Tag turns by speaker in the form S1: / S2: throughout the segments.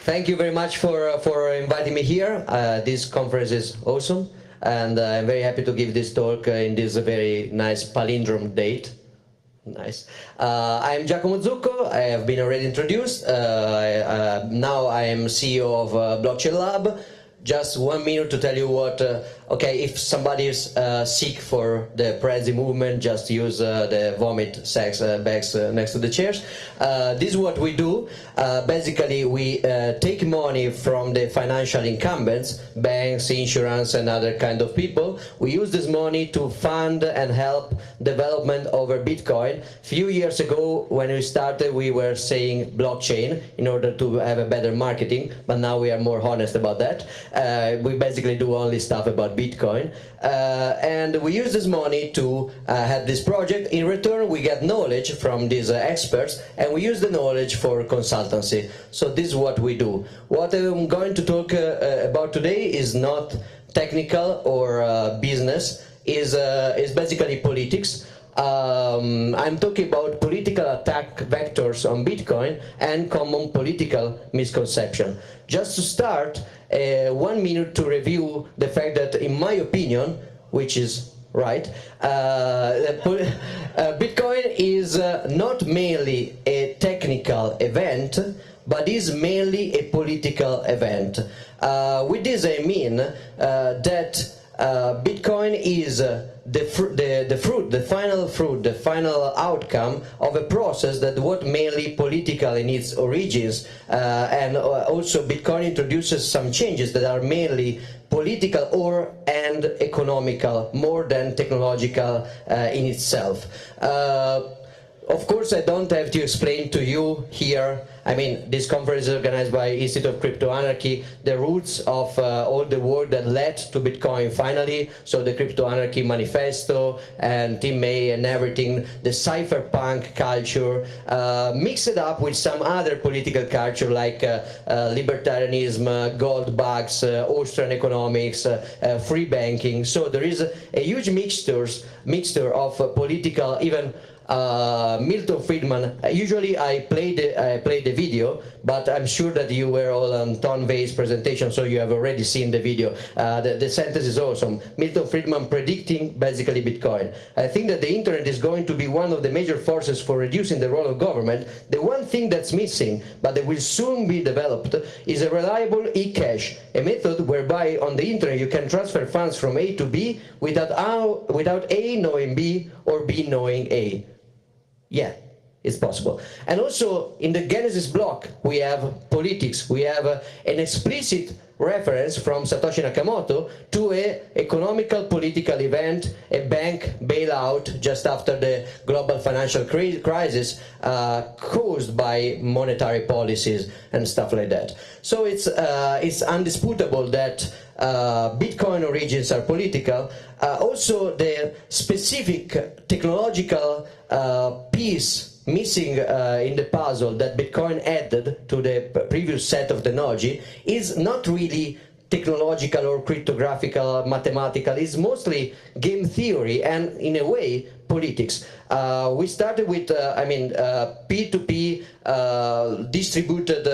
S1: Thank you very much for inviting me here. This conference is awesome, and I'm very happy to give this talk in this very nice palindrome date. Nice. I'm Giacomo Zucco. I have been already introduced. Now I am CEO of Blockchain Lab. Just 1 minute to tell you what, okay, if somebody is sick for the Prezi movement, just use the vomit bags next to the chairs. This is what we do. Basically, we take money from the financial incumbents, banks, insurance, and other kind of people. We use this money to fund and help development over Bitcoin. A few years ago, when we started, we were saying blockchain in order to have a better marketing, but now we are more honest about that. We basically do only stuff about Bitcoin, and we use this money to have this project. In return, we get knowledge from these experts, and we use the knowledge for consultancy. So this is what we do. What I'm going to talk about today is not technical or business, is basically politics. I'm talking about political attack vectors on Bitcoin and common political misconception. Just to start, 1 minute to review the fact that, in my opinion, which is right, Bitcoin is not merely a technical event, but is mainly a political event. With this I mean that Bitcoin is the final outcome of a process that was mainly political in its origins, and also Bitcoin introduces some changes that are mainly political and economical, more than technological in itself. Of course, I don't have to explain to you here, I mean, this conference is organized by Institute of Crypto Anarchy, the roots of all the work that led to Bitcoin finally, so the Crypto Anarchy Manifesto and Team A and everything, the cypherpunk culture, mixed up with some other political culture like libertarianism, gold bugs, Austrian economics, free banking. So there is a huge mixture of political, even Milton Friedman. Usually I play the video, but I'm sure that you were all on Tom Wei's presentation, so you have already seen the video. The sentence is awesome. Milton Friedman predicting basically Bitcoin. I think that the internet is going to be one of the major forces for reducing the role of government. The one thing that's missing, but that will soon be developed, is a reliable e-cash, a method whereby on the internet you can transfer funds from A to B without A knowing B or B knowing A. Yeah, it's possible. And also in the Genesis block we have politics. We have an explicit reference from Satoshi Nakamoto to an economical political event, a bank bailout just after the global financial crisis caused by monetary policies and stuff like that. So it's undisputable that Bitcoin origins are political. Also the specific technological piece missing in the puzzle that Bitcoin added to the previous set of technology is not really technological or cryptographical, mathematical. It's mostly game theory and, in a way, politics. We started with, P2P distributed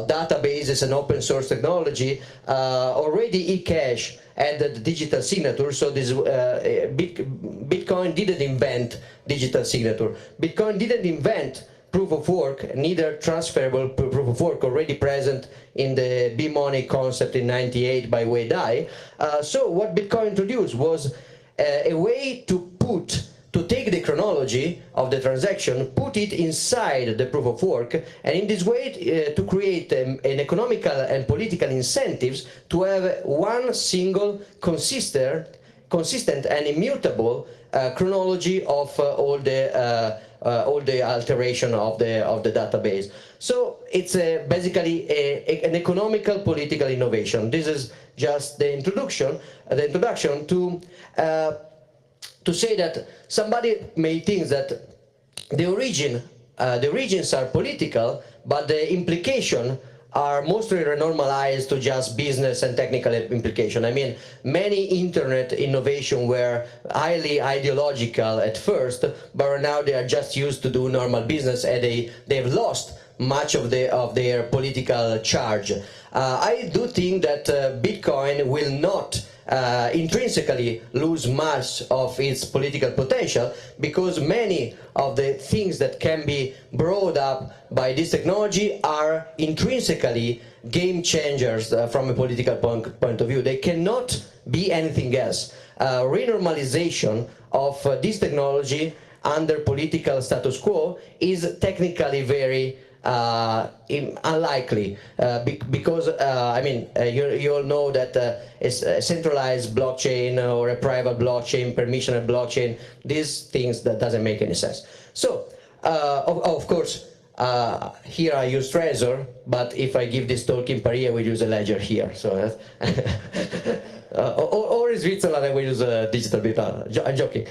S1: databases and open source technology. Already eCash added digital signature, so this Bitcoin didn't invent digital signature. Bitcoin didn't invent proof of work, neither transferable proof of work, already present in the B-money concept in '98 by Wei Dai. So what Bitcoin introduced was a way to take the chronology of the transaction, put it inside the proof of work, and in this way to create an economical and political incentives to have one single consistent and immutable chronology of all the alteration of the database. So it's basically an economical political innovation. This is just the introduction to say that somebody may think that the origins are political, but the implication are mostly renormalized to just business and technical implication. I mean, many internet innovation were highly ideological at first, but now they are just used to do normal business, and they've lost much of their political charge. I do think that Bitcoin will not intrinsically lose much of its political potential, because many of the things that can be brought up by this technology are intrinsically game changers from a political point of view. They cannot be anything else. Renormalization of this technology under political status quo is technically very unlikely, because I mean, you all know that a centralized blockchain or a private blockchain, permissioned blockchain, these things, that doesn't make any sense. So of course, here I use Trezor, but if I give this talk in Paris, I will use a ledger here. So or in Switzerland, I will use a digital bit. I'm joking.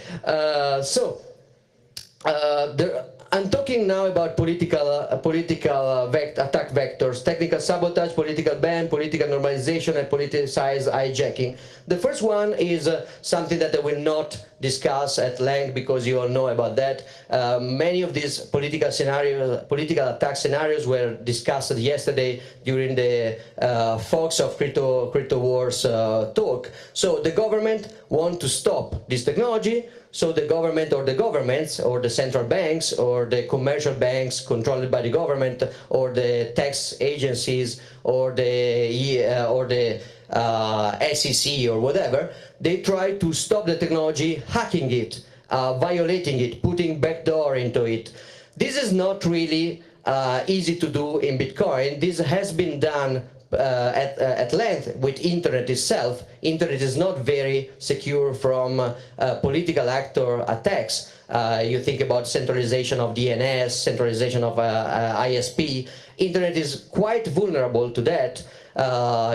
S1: I'm talking now about political attack vectors: technical sabotage, political ban, political normalization, and politicized hijacking. The first one is something that I will not discuss at length, because you all know about that. Many of these political scenarios, political attack scenarios, were discussed yesterday during the Fox of Crypto Wars talk. So the government want to stop this technology. So the government, or the governments, or the central banks, or the commercial banks controlled by the government, or the tax agencies, or the SEC, or whatever, they try to stop the technology, hacking it, violating it, putting backdoor into it. This is not really easy to do in Bitcoin. This has been done at length with internet itself. Internet is not very secure from political actor attacks. You think about centralization of DNS, centralization of ISP. Internet is quite vulnerable to that.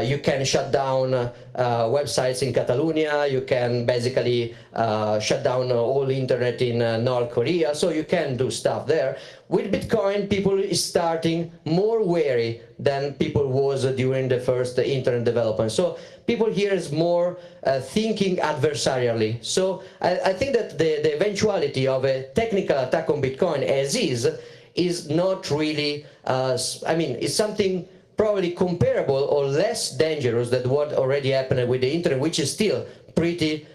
S1: You can shut down websites in Catalonia. You can basically shut down all internet in North Korea. So you can do stuff there. With Bitcoin, people is starting more wary than people was during the first internet development. So people here is more thinking adversarially. So I think that the eventuality of a technical attack on Bitcoin as is not really, I mean, it's something probably comparable or less dangerous than what already happened with the internet, which is still a pretty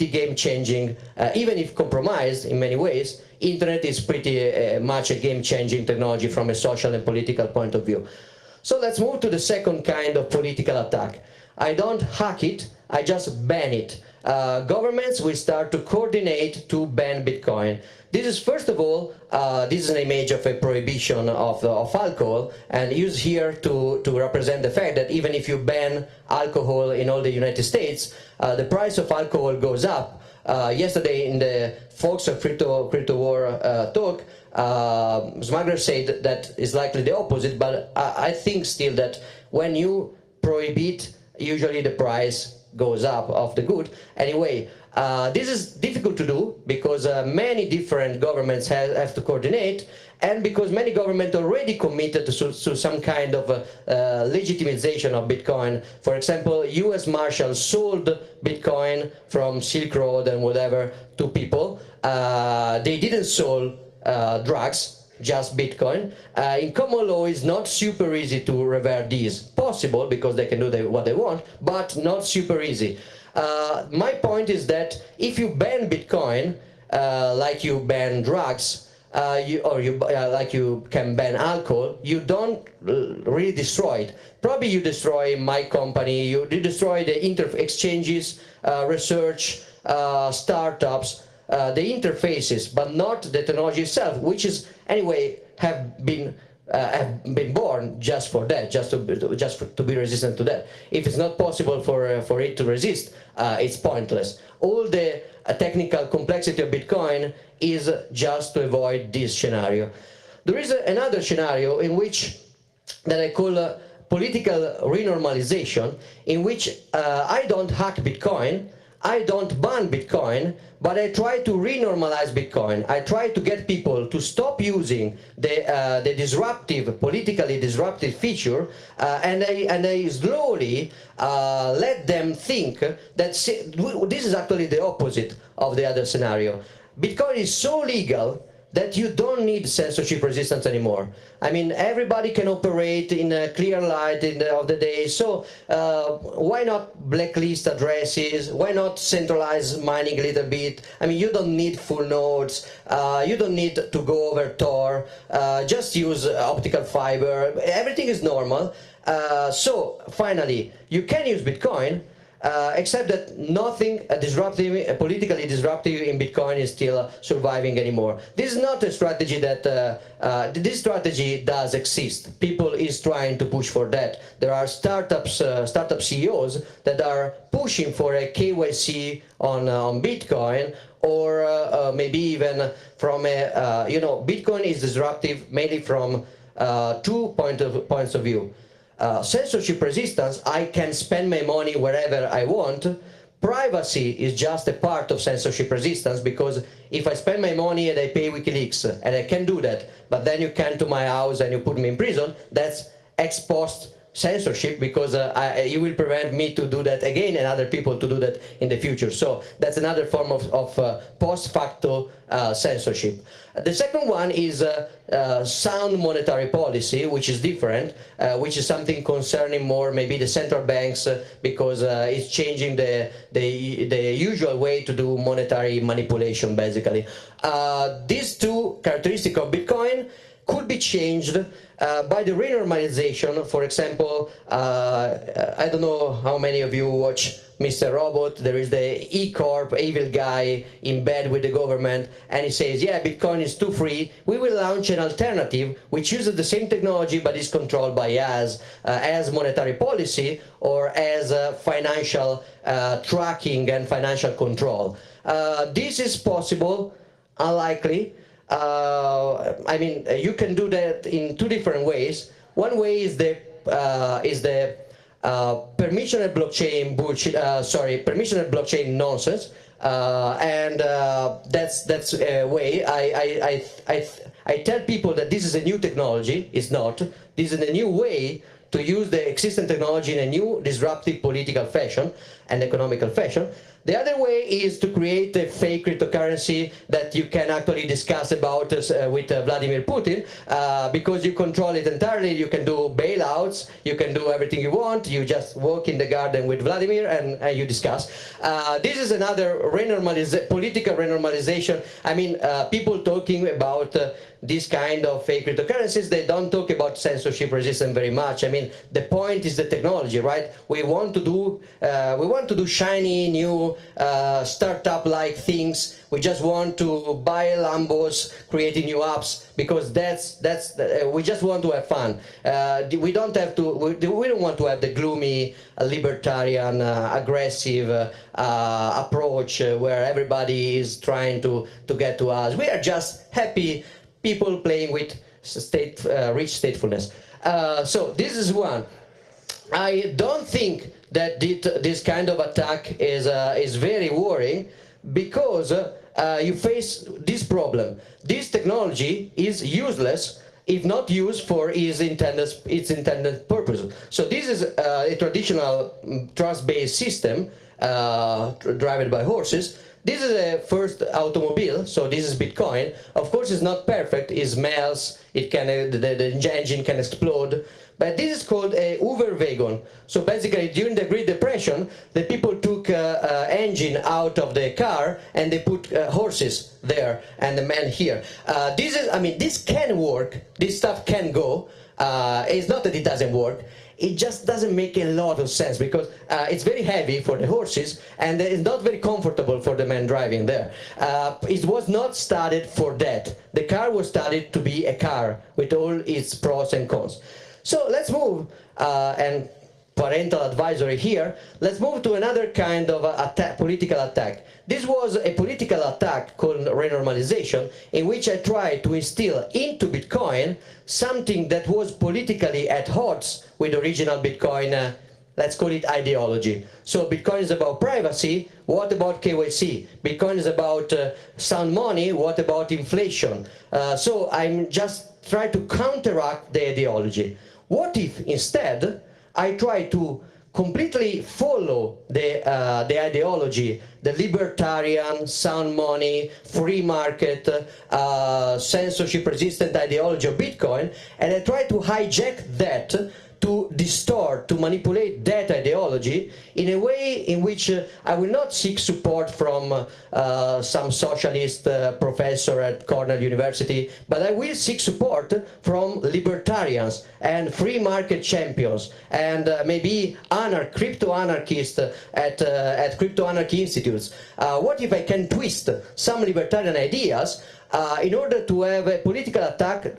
S1: game-changing, even if compromised in many ways. Internet is pretty much a game-changing technology from a social and political point of view. So let's move to the second kind of political attack. I don't hack it, I just ban it. Governments will start to coordinate to ban Bitcoin. This is, first of all, this is an image of a prohibition of alcohol, and used here to represent the fact that even if you ban alcohol in all the United States, the price of alcohol goes up. Yesterday in the Fox of Crypto War talk, smugglers said that is likely the opposite, but I think still that when you prohibit, usually the price goes up of the good. Anyway, this is difficult to do because many different governments have to coordinate, and because many governments already committed to some kind of legitimization of Bitcoin. For example, US Marshals sold Bitcoin from Silk Road and whatever to people. They didn't sell drugs, just Bitcoin. In common law, it's not super easy to revert these. Possible, because they can do what they want, but not super easy. My point is that if you ban Bitcoin, like you ban drugs, like you can ban alcohol, you don't really destroy it. Probably you destroy my company, you destroy the exchanges, research, startups, the interfaces, but not the technology itself, which is anyway have been born just for that, just to be resistant to that. If it's not possible for it to resist, it's pointless. All the technical complexity of Bitcoin is just to avoid this scenario. There is another scenario in which that I call political renormalization, in which I don't hack Bitcoin, I don't ban Bitcoin, but I try to renormalize Bitcoin. I try to get people to stop using the disruptive, politically disruptive feature, and I slowly let them think that this is actually the opposite of the other scenario. Bitcoin is so legal that you don't need censorship resistance anymore. I mean, everybody can operate in a clear light of the day, so why not blacklist addresses? Why not centralize mining a little bit? I mean, you don't need full nodes, you don't need to go over Tor, just use optical fiber, everything is normal. So finally, you can use Bitcoin, except that nothing politically disruptive in Bitcoin is still surviving anymore. This is not a strategy that, this strategy does exist. People is trying to push for that. There are startup CEOs that are pushing for a KYC on Bitcoin, or maybe even from a, Bitcoin is disruptive mainly from 2 points of view. Censorship resistance, I can spend my money wherever I want. Privacy is just a part of censorship resistance, because if I spend my money and I pay WikiLeaks, and I can do that, but then you come to my house and you put me in prison, that's ex post censorship, because you will prevent me to do that again and other people to do that in the future. So that's another form of post facto censorship. The second one is sound monetary policy, which is different, which is something concerning more maybe the central banks, because it's changing the usual way to do monetary manipulation, basically. These two characteristics of Bitcoin could be changed by the renormalization. For example, I don't know how many of you watch Mr. Robot. There is the E-Corp, evil guy in bed with the government, and he says, yeah, Bitcoin is too free. We will launch an alternative which uses the same technology but is controlled by us as monetary policy, or as financial tracking and financial control. This is possible, unlikely. I mean, you can do that in two different ways. One way is the permissioned blockchain bullshit. Permissioned blockchain nonsense, and that's a way. I tell people that this is a new technology. It's not. This is a new way to use the existing technology in a new disruptive political fashion and economical fashion. The other way is to create a fake cryptocurrency that you can actually discuss about with Vladimir Putin, because you control it entirely. You can do bailouts, you can do everything you want. You just walk in the garden with Vladimir and you discuss. This is another political renormalization. I mean, people talking about this kind of fake cryptocurrencies, they don't talk about censorship resistance very much. I mean, the point is the technology, right? We want to do shiny new startup-like things. We just want to buy Lambos, creating new apps, because we just want to have fun. We don't want to have the gloomy, libertarian, aggressive approach where everybody is trying to get to us. We are just happy people playing with rich statefulness. So this is one. I don't think that this kind of attack is very worrying, because you face this problem. This technology is useless if not used for its intended purpose. So this is a traditional trust-based system driven by horses. This is a first automobile, so this is Bitcoin. Of course, it's not perfect. It smells. It can the engine can explode. But this is called a Uber wagon. So basically, during the Great Depression, the people took engine out of the car and they put horses there and the man here. This can work. This stuff can go. It's not that it doesn't work. It just doesn't make a lot of sense, because it's very heavy for the horses and it's not very comfortable for the man driving there. It was not studied for that. The car was studied to be a car with all its pros and cons. So let's move, and parental advisory here, let's move to another kind of political attack. This was a political attack called renormalization, in which I tried to instill into Bitcoin something that was politically at odds with original Bitcoin, let's call it ideology. So Bitcoin is about privacy. What about KYC? Bitcoin is about sound money. What about inflation? So I'm just trying to counteract the ideology. What if instead I try to completely follow the ideology, the libertarian, sound money, free market, censorship-resistant ideology of Bitcoin, and I try to hijack that to distort, to manipulate that ideology in a way in which I will not seek support from some socialist professor at Cornell University, but I will seek support from libertarians and free market champions and maybe crypto-anarchists at crypto-anarchy institutes. What if I can twist some libertarian ideas in order to have a political attack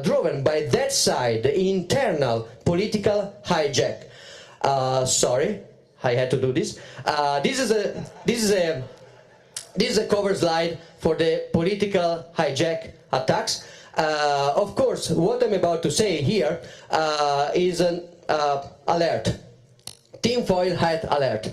S1: driven by that side, the internal political hijack? Sorry, I had to do this. This is a cover slide for the political hijack attacks. Of course, what I'm about to say here is an alert, tinfoil hat alert.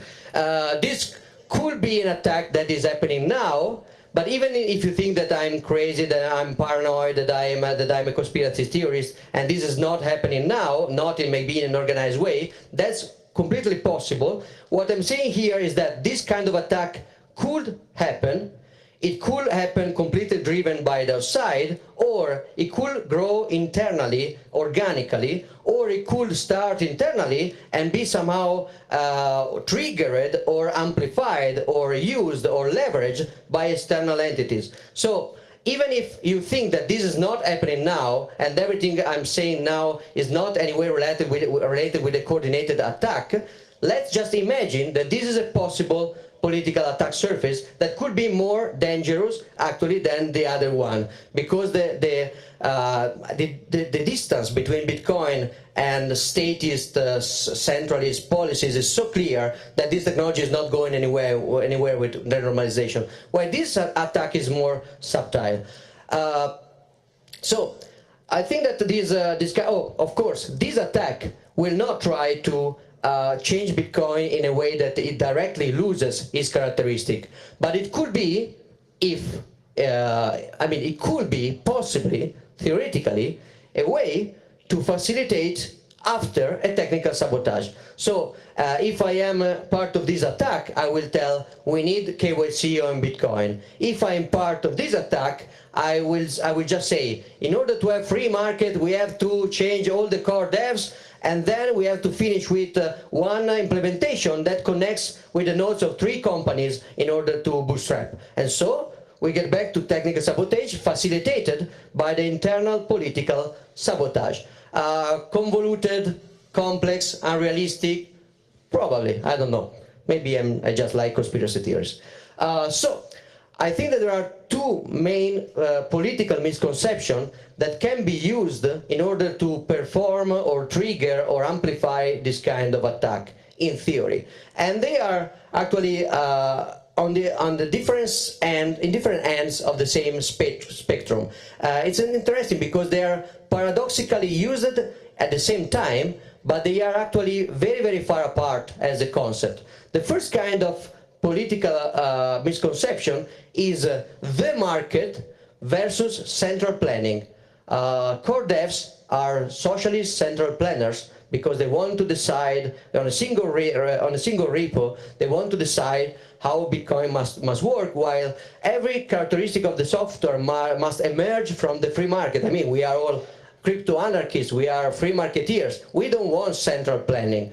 S1: This could be an attack that is happening now. But even if you think that I'm crazy, that I'm paranoid, that I'm a conspiracy theorist, and this is not happening now, not in maybe in an organized way, that's completely possible. What I'm saying here is that this kind of attack could happen. It could happen completely driven by the outside, or it could grow internally, organically, or it could start internally and be somehow triggered or amplified or used or leveraged by external entities. So even if you think that this is not happening now, and everything I'm saying now is not anywhere related with a coordinated attack, let's just imagine that this is a possible political attack surface that could be more dangerous actually than the other one, because the distance between Bitcoin and statist centralist policies is so clear that this technology is not going anywhere with the normalization, while this attack is more subtle. So I think that of course, this attack will not try to change Bitcoin in a way that it directly loses its characteristic, but it could be, it could be possibly, theoretically, a way to facilitate after a technical sabotage. So if I am part of this attack, I will tell we need KYC on Bitcoin. If I am part of this attack, I will just say, in order to have free market, we have to change all the core devs, and then we have to finish with one implementation that connects with the nodes of 3 companies in order to bootstrap. And so we get back to technical sabotage facilitated by the internal political sabotage. Convoluted, complex, unrealistic, probably, I don't know. Maybe I just like conspiracy theories. So I think that there are 2 main political misconceptions that can be used in order to perform or trigger or amplify this kind of attack in theory. And they are actually on the in different ends of the same spectrum. It's interesting because they are paradoxically used at the same time, but they are actually very, very far apart as a concept. The first kind of political misconception is the market versus central planning. Core devs are socialist central planners because they want to decide on a single repo, they want to decide how Bitcoin must work, while every characteristic of the software must emerge from the free market. I mean, we are all crypto-anarchists, we are free marketeers, we don't want central planning.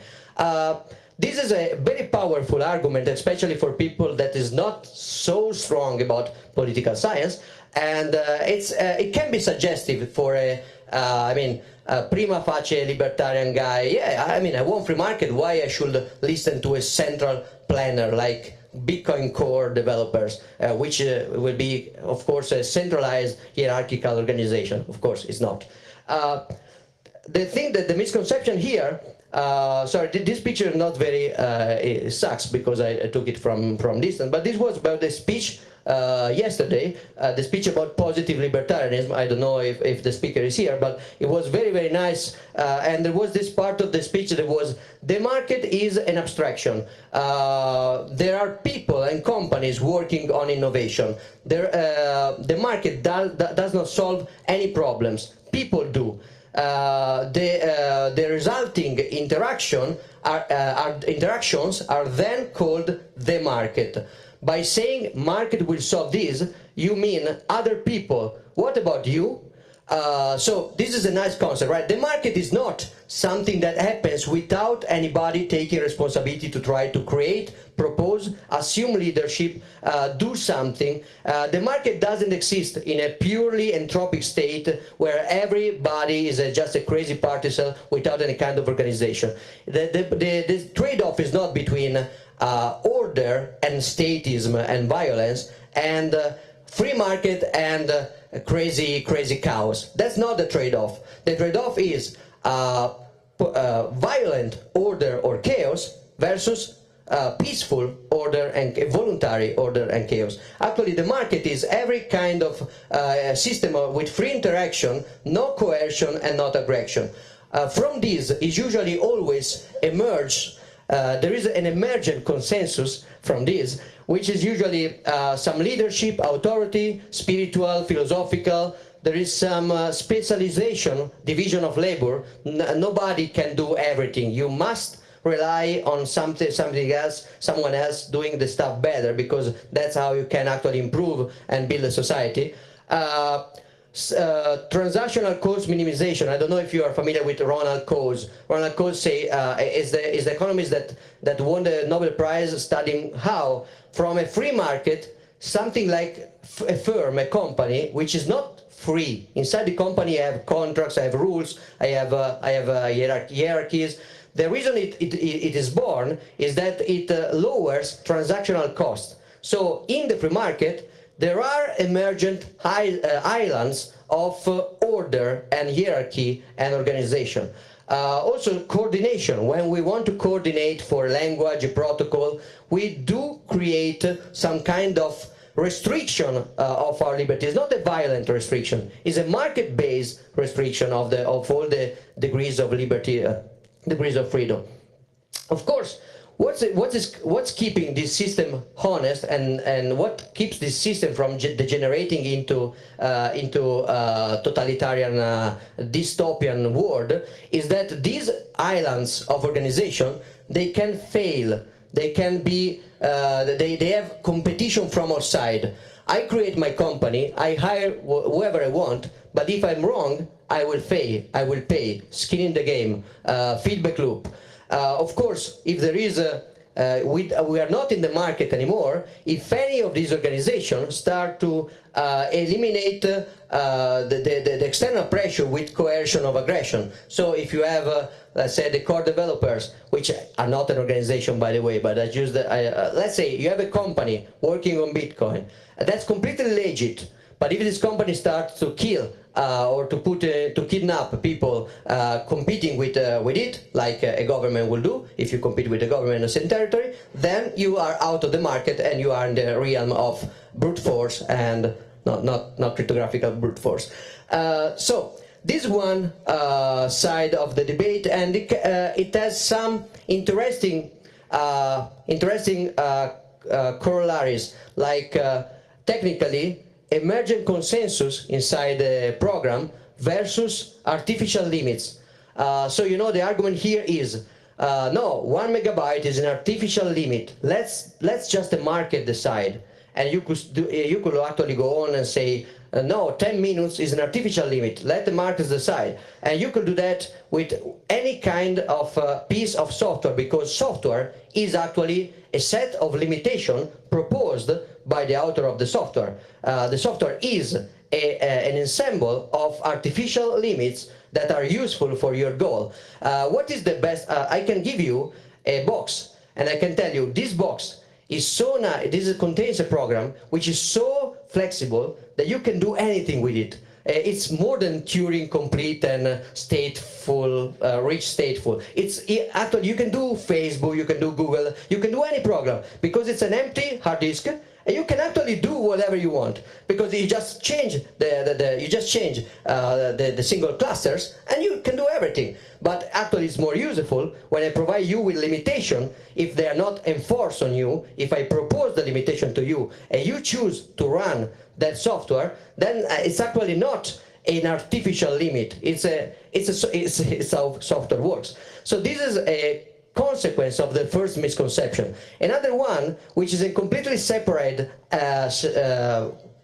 S1: This is a very powerful argument, especially for people that is not so strong about political science, and it can be suggestive for a prima facie libertarian guy. Yeah, I mean, I want free market, why I should listen to a central planner like Bitcoin Core developers, which will be, of course, a centralized hierarchical organization. Of course, it's not. The thing that the misconception here, sorry, this picture is not very, it sucks because I took it from distance, but this was about the speech yesterday, the speech about positive libertarianism. I don't know if the speaker is here, but it was very, very nice, and there was this part of the speech that was, the market is an abstraction. There are people and companies working on innovation. The market does not solve any problems. People do. the resulting interactions are then called the market. By saying market will solve this, you mean other people. What about you? So this is a nice concept, right? The market is not something that happens without anybody taking responsibility to try to create, propose, assume leadership, do something. The market doesn't exist in a purely entropic state where everybody is just a crazy partisan without any kind of organization. The trade-off is not between order and statism and violence and free market and crazy chaos. That's not the trade-off. The trade-off is violent order or chaos versus peaceful order and voluntary order and chaos. Actually, the market is every kind of system with free interaction, no coercion and not aggression. From this is usually always emerge. There is an emergent consensus from this, which is usually some leadership, authority, spiritual, philosophical. There is some specialization, division of labor. Nobody can do everything. You must rely on something else, someone else doing the stuff better, because that's how you can actually improve and build a society. Transactional cost minimization. I don't know if you are familiar with Ronald Coase. Ronald Coase is the economist that won the Nobel Prize studying how from a free market, something like a firm, a company, which is not free. Inside the company I have contracts, I have rules, I have hierarchies. The reason it is born is that it lowers transactional cost. So in the free market, there are emergent islands of order and hierarchy and organization. Also coordination. When we want to coordinate for language, protocol, we do create some kind of restriction of our liberty. It's not a violent restriction. It's a market-based restriction of all the degrees of liberty, degrees of freedom. Of course, what's keeping this system honest and what keeps this system from degenerating into totalitarian dystopian world is that these islands of organization, they can fail. They can be they have competition from outside. I create my company, I hire whoever I want, but if I'm wrong, I will pay. Skin in the game, feedback loop. Of course, if there is we are not in the market anymore, if any of these organizations start to eliminate the external pressure with coercion of aggression. So if you have, let's say, the core developers, which are not an organization, by the way, but I use let's say you have a company working on Bitcoin, that's completely legit. But if this company starts to kill or to kidnap people competing with it, like a government will do, if you compete with the government in the same territory, then you are out of the market and you are in the realm of brute force and not cryptographical brute force. So this one side of the debate, and it has some interesting corollaries, like technically emergent consensus inside the program versus artificial limits. So you know the argument here is no, 1 megabyte is an artificial limit. Let's just the market decide. And you could actually go on and say no, 10 minutes is an artificial limit. Let the markets decide. And you could do that with any kind of piece of software, because software is actually a set of limitations proposed by the author of the software. The software is an ensemble of artificial limits that are useful for your goal. What is the best? I can give you a box, and I can tell you this box is so nice. This contains a program which is so flexible that you can do anything with it. It's more than Turing complete and stateful, rich stateful. Actually, you can do Facebook, you can do Google, you can do any program, because it's an empty hard disk, and you can actually do whatever you want, because you just change the single clusters and you can do everything. But actually it's more useful when I provide you with limitation. If they are not enforced on you, if I propose the limitation to you and you choose to run that software, then it's actually not an artificial limit. It's how software works. So this is a consequence of the first misconception. Another one, which is a completely separate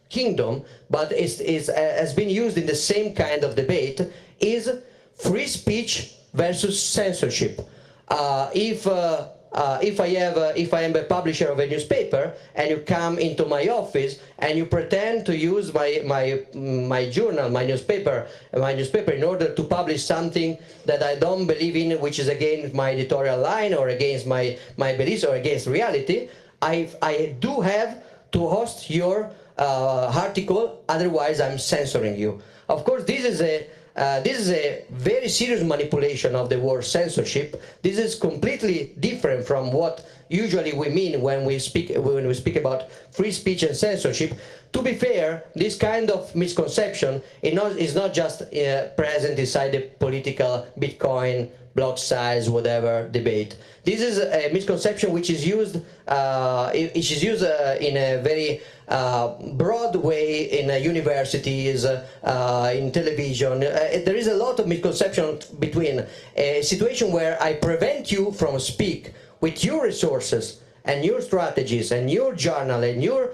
S1: kingdom, but has been used in the same kind of debate, is free speech versus censorship. If I am a publisher of a newspaper and you come into my office and you pretend to use my journal, my newspaper in order to publish something that I don't believe in, which is against my editorial line or against my beliefs or against reality, I do have to host your article, otherwise I'm censoring you. Of course, this is a very serious manipulation of the word censorship. This is completely different from what usually we mean when we speak about free speech and censorship. To be fair, this kind of misconception is not just present inside the political Bitcoin, block size, whatever debate. This is a misconception which is used in a very broad way in universities, in television. There is a lot of misconception between a situation where I prevent you from speak with your resources and your strategies and your journal and your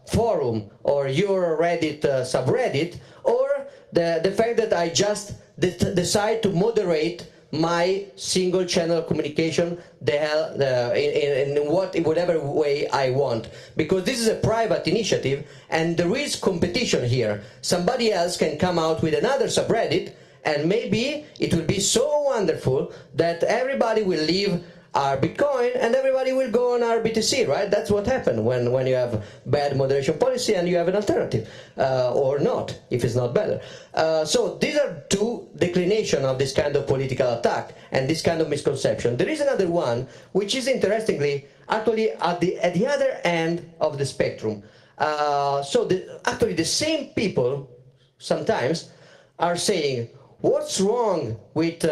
S1: forum or your Reddit subreddit, or the fact that I just decide to moderate my single channel communication in whatever way I want, because this is a private initiative and there is competition here. Somebody else can come out with another subreddit and maybe it will be so wonderful that everybody will leave our Bitcoin and everybody will go on our BTC, right? That's what happened when you have bad moderation policy and you have an alternative, or not, if it's not better. So these are two declinations of this kind of political attack and this kind of misconception. There is another one, which is interestingly actually at the other end of the spectrum. Actually the same people sometimes are saying, what's wrong with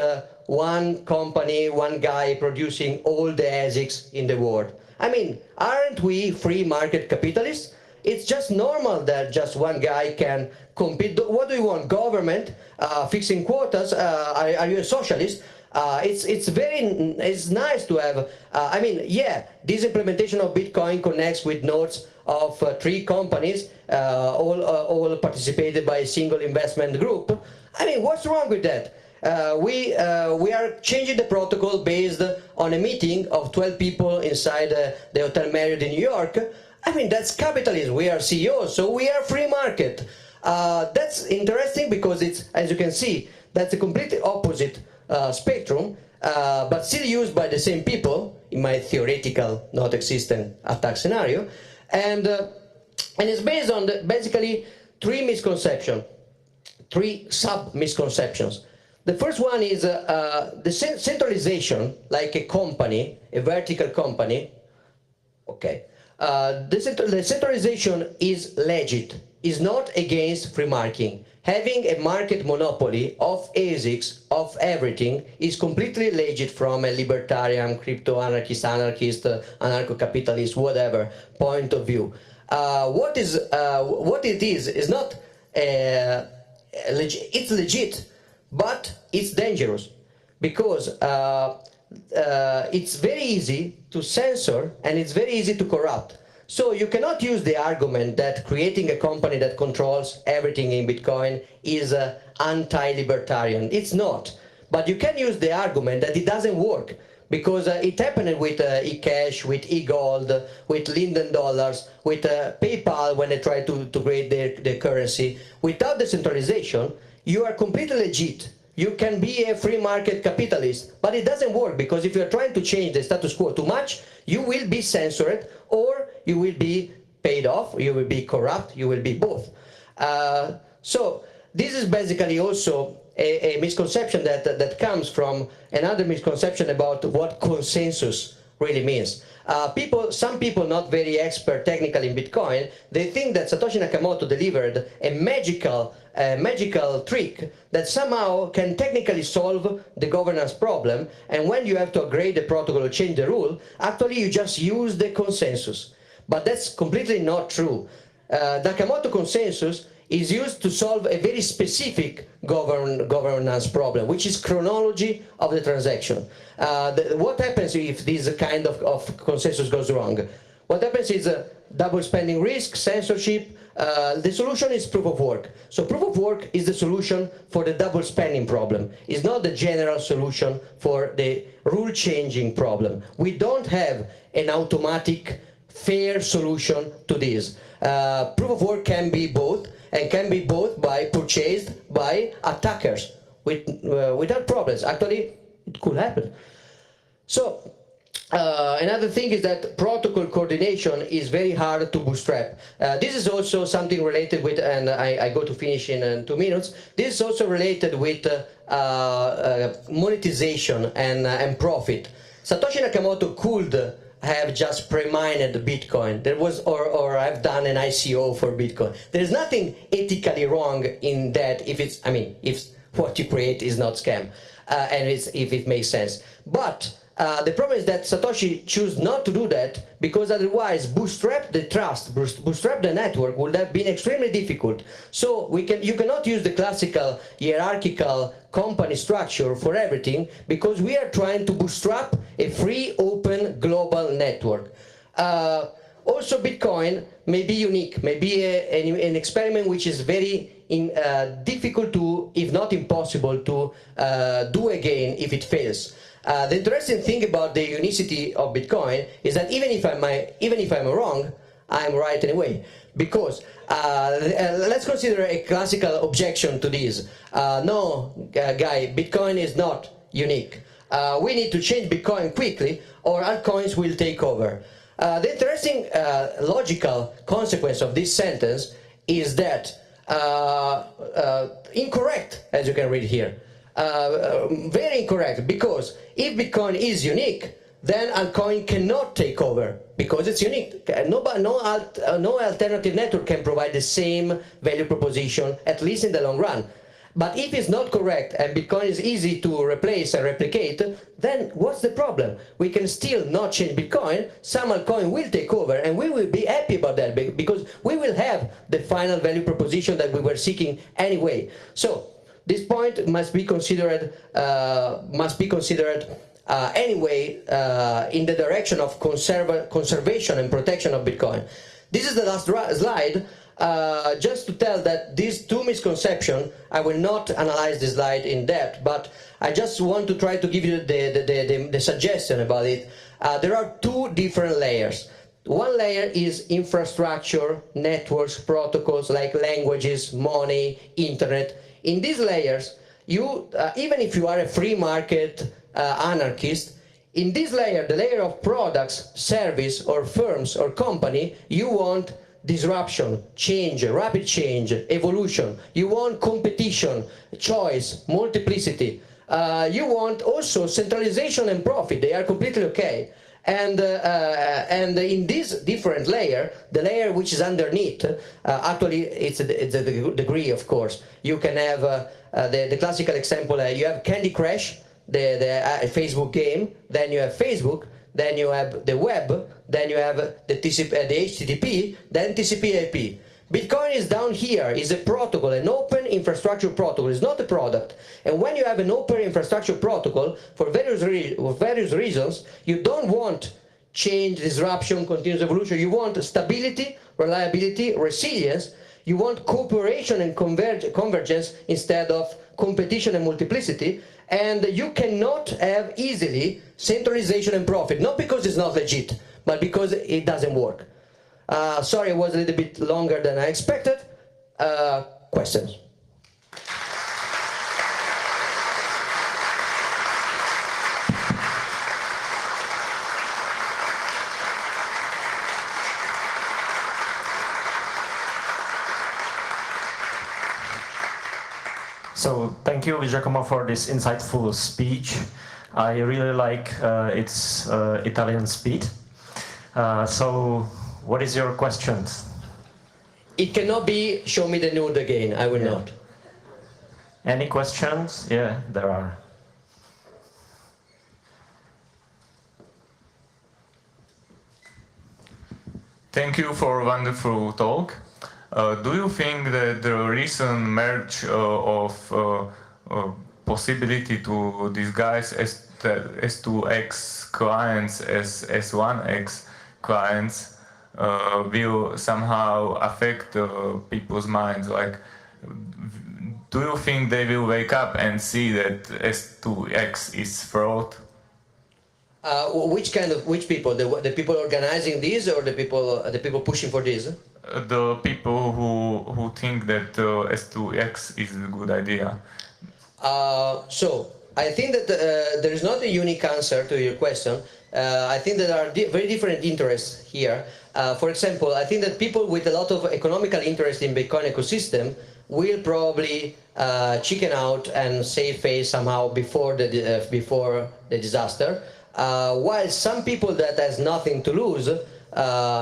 S1: one company, one guy producing all the ASICs in the world? I mean, aren't we free market capitalists? It's just normal that just one guy can compete. What do you want? Government fixing quotas? Are you a socialist? It's nice to have. I mean, yeah, this implementation of Bitcoin connects with nodes of 3 companies, all participated by a single investment group. I mean, what's wrong with that? We are changing the protocol based on a meeting of 12 people inside the Hotel Marriott in New York. I mean, that's capitalism. We are CEOs, so we are free market. That's interesting because it's, as you can see, that's a completely opposite spectrum, but still used by the same people in my theoretical, not existent attack scenario. And it's based on basically 3 misconceptions, 3 sub-misconceptions. The first one is the centralization, like a company, a vertical company. Okay, the centralization is legit, is not against free market. Having a market monopoly of ASICs, of everything, is completely legit from a libertarian, crypto-anarchist, anarcho-capitalist, whatever point of view. What it is not, it's legit, but it's dangerous, because it's very easy to censor and it's very easy to corrupt. So you cannot use the argument that creating a company that controls everything in Bitcoin is anti-libertarian. It's not. But you can use the argument that it doesn't work, because it happened with eCash, with eGold, with Linden dollars, with PayPal when they tried to create their currency. Without decentralization, you are completely legit. You can be a free market capitalist, but it doesn't work, because if you're trying to change the status quo too much, you will be censored, or you will be paid off, you will be corrupt, you will be both. So this is basically also a misconception that comes from another misconception about what consensus really means. Some people not very expert technically in Bitcoin, they think that Satoshi Nakamoto delivered a magical trick that somehow can technically solve the governance problem, and when you have to upgrade the protocol or change the rule, actually you just use the consensus. But that's completely not true. Nakamoto consensus is used to solve a very specific governance problem, which is chronology of the transaction. What happens if this kind of consensus goes wrong? What happens is double spending risk, censorship. The solution is proof of work. So proof of work is the solution for the double spending problem. It's not the general solution for the rule changing problem. We don't have an automatic fair solution to this. Proof of work can be both, and can be both purchased by attackers without problems. Actually, it could happen. So another thing is that protocol coordination is very hard to bootstrap. This is also something related with, and I go to finish in 2 minutes, this is also related with monetization and profit. Satoshi Nakamoto could have just pre-mined Bitcoin. There was, or have done an ICO for Bitcoin. There's nothing ethically wrong in that if it's, I mean, if what you create is not scam, and if it makes sense. But the problem is that Satoshi chose not to do that because otherwise bootstrap the trust, bootstrap the network would have been extremely difficult. So you cannot use the classical hierarchical company structure for everything because we are trying to bootstrap a free, open, global network. Also, Bitcoin may be unique, may be an experiment which is very difficult to, if not impossible, to do again if it fails. The interesting thing about the unicity of Bitcoin is that even if I'm wrong, I'm right anyway. Because let's consider a classical objection to this. No, guy, Bitcoin is not unique. We need to change Bitcoin quickly, or altcoins will take over. The interesting logical consequence of this sentence is that incorrect, as you can read here. Very incorrect, because if Bitcoin is unique, then altcoin cannot take over because it's unique. No alternative network can provide the same value proposition, at least in the long run. But if it's not correct and Bitcoin is easy to replace and replicate, then what's the problem? We can still not change Bitcoin, some altcoin will take over, and we will be happy about that because we will have the final value proposition that we were seeking anyway. So this point must be considered anyway in the direction of conservation and protection of Bitcoin. This is the last slide, just to tell that these two misconceptions, I will not analyze this slide in depth, but I just want to try to give you the suggestion about it. There are two different layers. One layer is infrastructure, networks, protocols like languages, money, internet. In these layers, you even if you are a free market anarchist, in this layer, the layer of products, service, or firms or company, you want disruption, change, rapid change, evolution. You want competition, choice, multiplicity. You want also centralization and profit. They are completely okay. And in this different layer, the layer which is underneath, actually it's a degree, of course. You can have the classical example, you have Candy Crush, the Facebook game, then you have Facebook, then you have the web, then you have the HTTP, then TCP/IP. Bitcoin is down here, is a protocol, an open infrastructure protocol, it's not a product. And when you have an open infrastructure protocol, for various reasons, you don't want change, disruption, continuous evolution. You want stability, reliability, resilience. You want cooperation and convergence instead of competition and multiplicity. And you cannot have easily centralization and profit, not because it's not legit, but because it doesn't work. Sorry, it was a little bit longer than I expected. Questions?
S2: So thank you, Giacomo, for this insightful speech. I really like its Italian speed. So what is your question?
S1: It cannot be show me the nude again. I will not.
S2: Any questions? Yeah, there are.
S3: Thank you for a wonderful talk. Do you think that the recent merge of possibility to disguise S2X clients as S1X clients will somehow affect people's minds? Like, do you think they will wake up and see that S2X is fraud?
S1: Which people? The people organizing this, or the people pushing for this?
S3: The people who think that S2X is a good idea.
S1: So I think that there is not a unique answer to your question. I think that there are very different interests here. For example, I think that people with a lot of economical interest in Bitcoin ecosystem will probably chicken out and save face somehow before the disaster. While some people that has nothing to lose,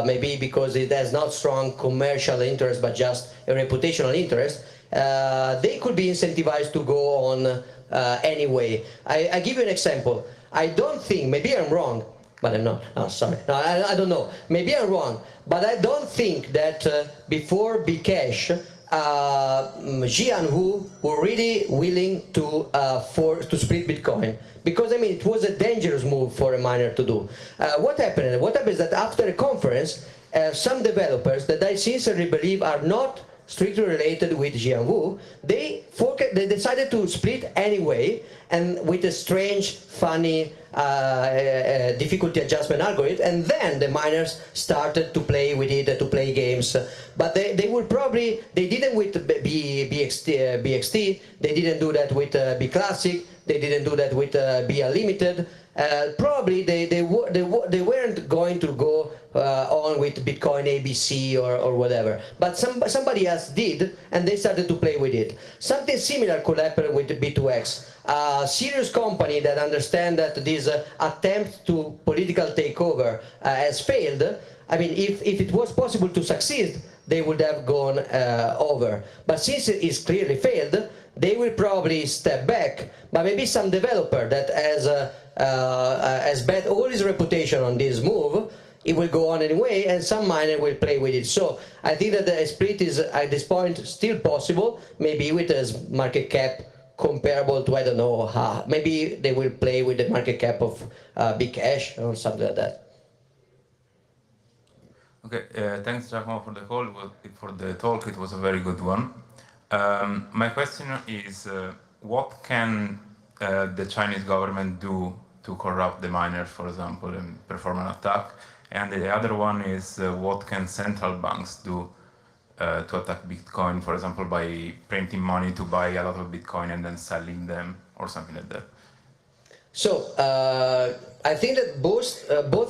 S1: maybe because it has not strong commercial interest but just a reputational interest, they could be incentivized to go on anyway. I give you an example. I don't think, maybe I'm wrong, but I'm not. Oh, sorry. No, I don't know. Maybe I'm wrong, but I don't think that before Bcash, Jianhu were really willing to split Bitcoin, because I mean it was a dangerous move for a miner to do. What happened? What happened is that after a conference, some developers that I sincerely believe are not strictly related with Jianhu, they decided to split anyway, and with a strange, funny difficulty adjustment algorithm, and then the miners started to play with it, to play games. But they would probably, they didn't with BXT, they didn't do that with B Classic, they didn't do that with B Unlimited. Probably they weren't going to go on with Bitcoin ABC or whatever, but somebody else did, and they started to play with it. Something similar could happen with B2X. A serious company that understands that this attempt to political takeover has failed. I mean, if it was possible to succeed, they would have gone over. But since it is clearly failed, they will probably step back. But maybe some developer that has bet all his reputation on this move, it will go on anyway, and some miner will play with it. So I think that the split is at this point still possible, maybe with a market cap comparable to, I don't know, maybe they will play with the market cap of Bcash or something like that.
S4: Okay, thanks Giacomo for the call, for the talk. It was a very good one. My question is, what can the Chinese government do to corrupt the miners, for example, and perform an attack? And the other one is, what can central banks do to attack Bitcoin, for example, by printing money to buy a lot of Bitcoin and then selling them, or something like that? So
S1: I think that both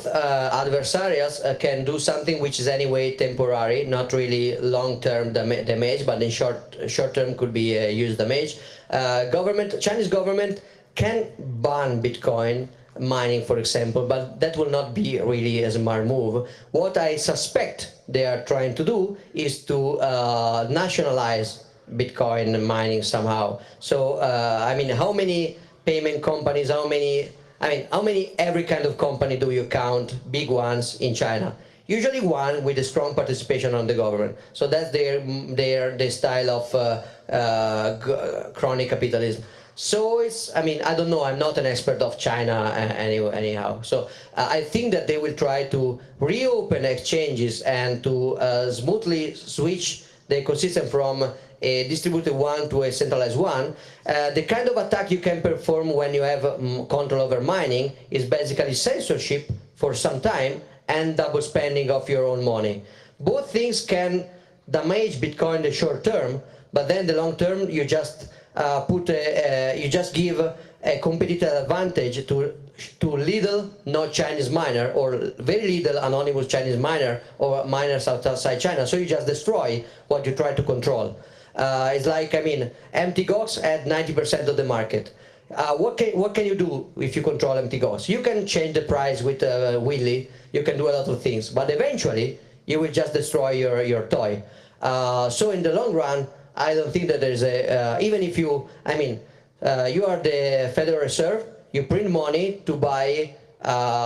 S1: adversaries can do something which is anyway temporary, not really long-term damage, but in short term could be huge damage. Chinese government can ban Bitcoin mining, for example, but that will not be really a smart move. What I suspect they are trying to do is to nationalize Bitcoin mining somehow. So I mean, how many payment companies, how many every kind of company do you count, big ones in China? Usually one with a strong participation on the government. So that's their style of crony capitalism. So it's, I mean, I don't know, I'm not an expert of China anyhow. So I think that they will try to reopen exchanges and to smoothly switch the ecosystem from a distributed one to a centralized one. The kind of attack you can perform when you have control over mining is basically censorship for some time and double spending of your own money. Both things can damage Bitcoin in the short term, but then the long term you just you just give a competitive advantage to little not Chinese miner, or very little anonymous Chinese miner, or miners outside China. So you just destroy what you try to control. It's like, I mean, Mt. Gox had 90% of the market. What can you do if you control Mt. Gox? You can change the price with Willy. You can do a lot of things, but eventually you will just destroy your toy. So in the long run, I don't think that there's a, even if you, I mean, you are the Federal Reserve, you print money to buy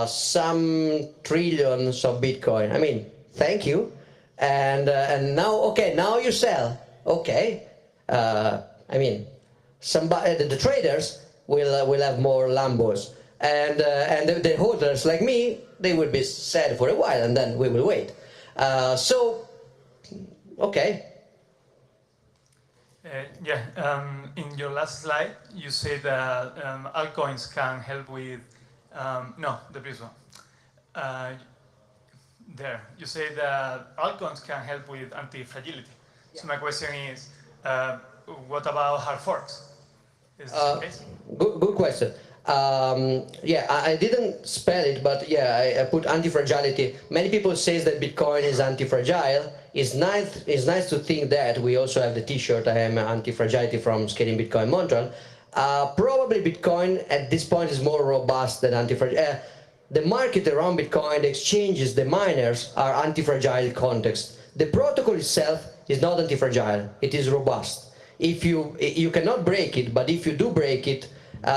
S1: some trillions of Bitcoin. I mean, thank you, and now, okay, now you sell. Okay, I mean, the traders will have more Lambos, and the holders like me, they will be sad for a while, and then we will wait. So, okay.
S5: In your last slide, you say that altcoins can help with, no, the previous one. There, you say that altcoins can help with anti-fragility. Yeah. So my question is, what about hard forks? Is this the case?
S1: Good question. Yeah, I didn't spell it, but yeah, I put anti-fragility. Many people say that Bitcoin is anti-fragile. It's nice to think that. We also have the T-shirt, I am anti-fragility from Scaling Bitcoin Montreal. Probably Bitcoin at this point is more robust than anti-fragile. The market around Bitcoin, the exchanges, the miners are anti-fragile context. The protocol itself is not anti-fragile, it is robust. If you cannot break it, but if you do break it,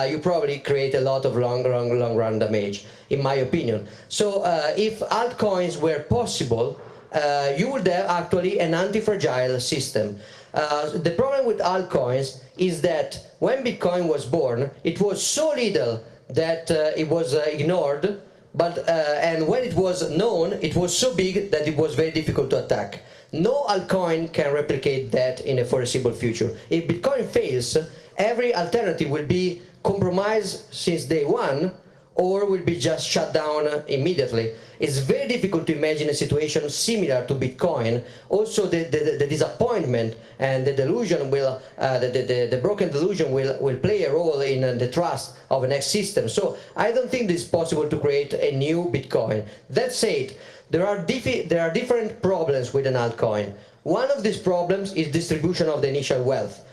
S1: you probably create a lot of long run damage, in my opinion. So if altcoins were possible, you would have actually an anti-fragile system. The problem with altcoins is that when Bitcoin was born, it was so little that it was ignored, but and when it was known, it was so big that it was very difficult to attack. No altcoin can replicate that in a foreseeable future. If Bitcoin fails, every alternative will be compromised since day one, or will be just shut down immediately. It's very difficult to imagine a situation similar to Bitcoin. Also, the disappointment and the delusion will, the broken delusion will play a role in the trust of the next system. So I don't think it's possible to create a new Bitcoin. That said, there are different problems with an altcoin. One of these problems is distribution of the initial wealth.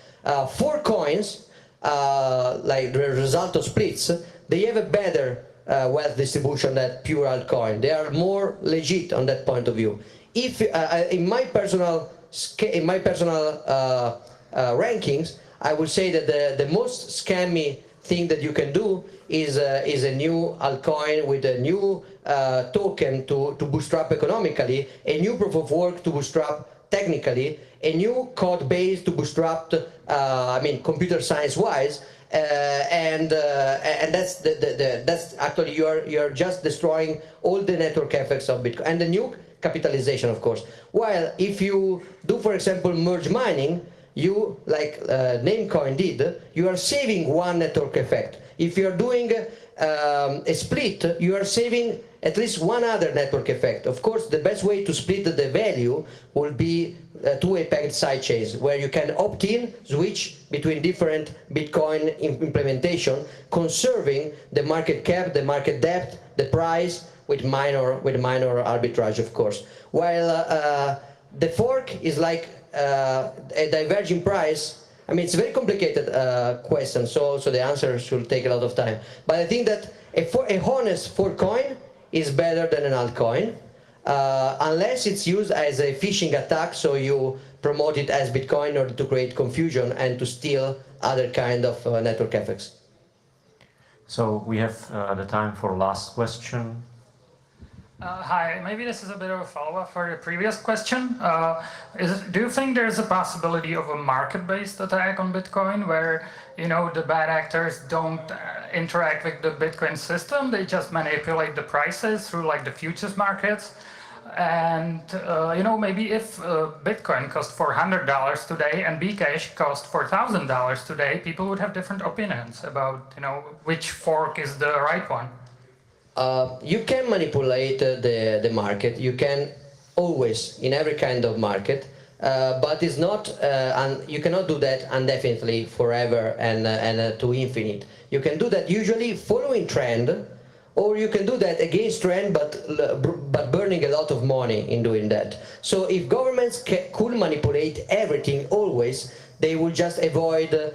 S1: For coins, like the result of splits, they have a better wealth distribution than pure altcoin. They are more legit on that point of view. If in my personal rankings, I would say that the most scammy thing that you can do is a new altcoin with a new token to bootstrap economically, a new proof of work to bootstrap technically, a new code base to bootstrap, I mean, computer science wise, and that's actually you're just destroying all the network effects of Bitcoin and the new capitalization, of course. While if you do, for example, merge mining, you, like Namecoin did, you are saving one network effect. If you are doing a split, you are saving at least one other network effect. Of course, the best way to split the value will be two-way packet sidechains, where you can opt-in, switch between different Bitcoin implementation, conserving the market cap, the market depth, the price, with minor arbitrage, of course. While the fork is like a diverging price. I mean, it's a very complicated question, so the answer should take a lot of time. But I think that a honest fork coin is better than an altcoin, unless it's used as a phishing attack, so you promote it as Bitcoin in order to create confusion and to steal other kind of network effects.
S2: So we have the time for last question.
S6: Hi, maybe this is a bit of a follow-up for the previous question. Do you think there's a possibility of a market-based attack on Bitcoin where, you know, the bad actors don't interact with the Bitcoin system, they just manipulate the prices through like the futures markets? And, you know, maybe if Bitcoin cost $400 today and Bcash cost $4,000 today, people would have different opinions about, you know, which fork is the right one.
S1: You can manipulate the market. You can always, in every kind of market, but it's not. You cannot do that indefinitely, forever, and to infinite. You can do that usually following trend, or you can do that against trend, but burning a lot of money in doing that. So if governments could manipulate everything always, they will just avoid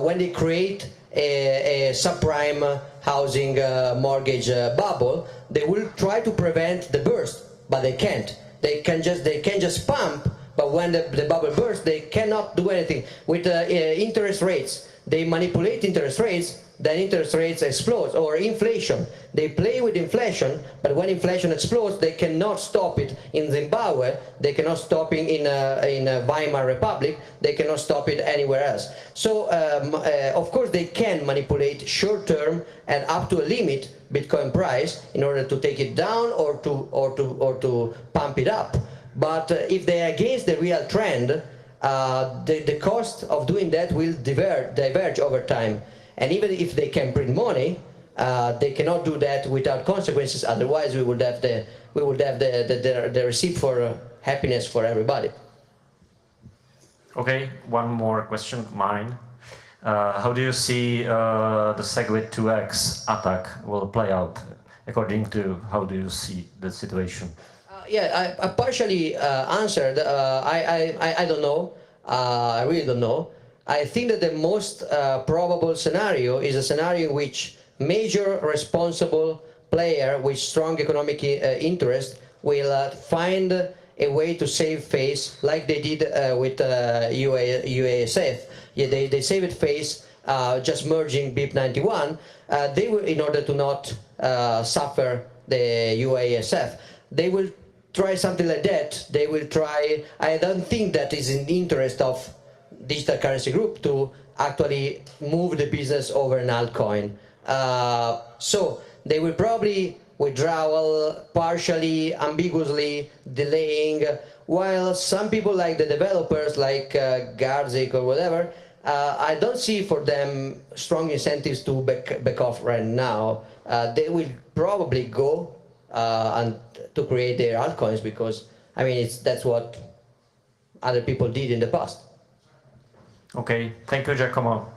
S1: when they create a subprime housing mortgage bubble, they will try to prevent the burst, but they can't. They can just pump, but when the bubble bursts, they cannot do anything. With interest rates, they manipulate interest rates, then interest rates explode, or inflation. They play with inflation, but when inflation explodes, they cannot stop it in Zimbabwe, they cannot stop it in Weimar Republic, they cannot stop it anywhere else. So, of course, they can manipulate short-term and up to a limit Bitcoin price in order to take it down or to pump it up. But if they are against the real trend, the cost of doing that will diverge over time. And even if they can print money, they cannot do that without consequences. Otherwise, we would have the receipt for happiness for everybody.
S2: Okay, one more question, mine. How do you see the SegWit 2x attack will play out? According to how do you see the situation?
S1: Yeah, I partially answered. I don't know. I really don't know. I think that the most probable scenario is a scenario in which major responsible player with strong economic interest will find a way to save face, like they did with UASF. Yeah, they saved face just merging BIP91. They will, in order to not suffer the UASF, they will try something like that. They will try. I don't think that is in the interest of digital currency group to actually move the business over an altcoin. So they will probably withdraw partially, ambiguously, delaying, while some people like the developers, like Garzik or whatever, I don't see for them strong incentives to back off right now. They will probably go and to create their altcoins, because I mean that's what other people did in the past.
S2: Okay, thank you, Giacomo.